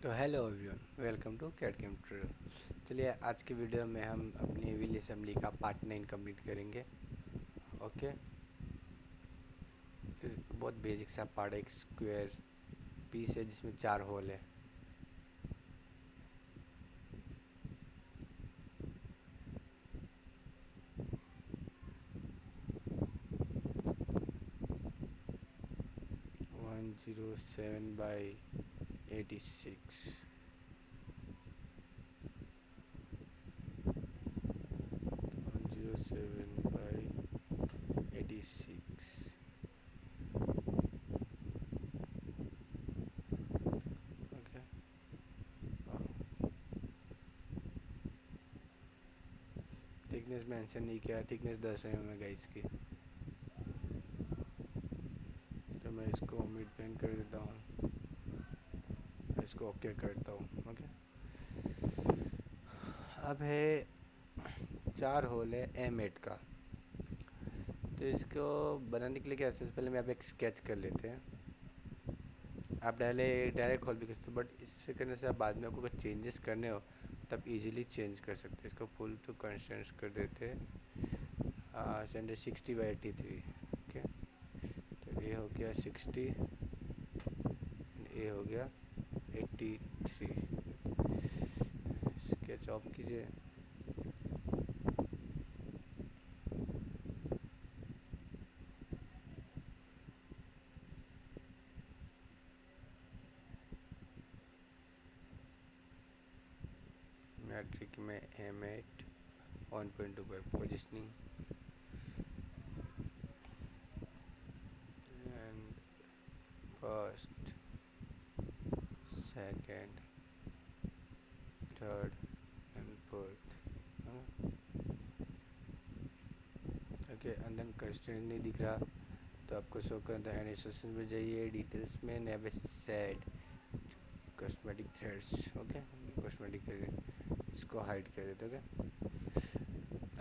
तो hello everyone, welcome to CAD game tutorial. चलिए आज की वीडियो में हम अपनी व्हील असेंबली का पार्ट 9 कंप्लीट करेंगे। ओके, तो बहुत बेसिक सा पार्ट है। एक स्क्वायर पीस है जिसमें 4 होल है। वन 107/86 107/86। ओके, थिकनेस मेंशन नहीं किया, थिकनेस 10 mm है गाइस की। तो मैं इसको मिड पेन कर देता हूँ, इसको ओके करता हूँ। ओके, अब है 4 होल है M8 का। तो इसको बनाने के लिए क्या है, पहले मैं आप एक स्केच कर लेते हैं। आप डायरेक्ट खोल भी कर सकते हो, बट इससे करने से आप बाद में आपको कुछ चेंजेस करने हो तब इजीली चेंज कर सकते हैं। इसको फुल टू कंस्टेंट्स कर देते हैं। सेंटर 60/83। ओके, तो ये हो गया 60, ये हो गया 83। स्केच ऑफ कीजिए। मैट्रिक में M8 1.2 पर positioning and first, second, third and fourth. Okay, and then constraint नहीं दिख रहा तो आपको शो करता है इंस्ट्रक्शन में जाइए, डिटेल्स में never said cosmetic threads. Okay, cosmetic thread इसको हाइड कर देते। ओके,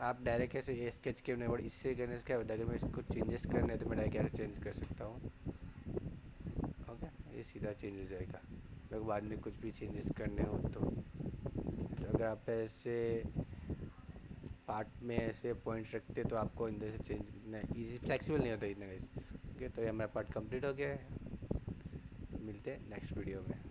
आप डायरेक्ट ऐसे ये स्केच के बट इससे करने से क्या होता है, अगर मैं इसको चेंजेस करने तो मैं डायरेक्ट ऐसे चेंज कर सकता हूँ। ओके, ये सीधा चेंज हो जाएगा। अगर बाद में कुछ भी चेंजेस करने हो तो अगर आप ऐसे पार्ट में ऐसे पॉइंट रखते तो आपको अंदर से चेंज इजी फ्लेक्सिबल नहीं होता इतना। ओके, तो ये हमारा पार्ट कंप्लीट हो गया है। मिलते हैं नेक्स्ट वीडियो में।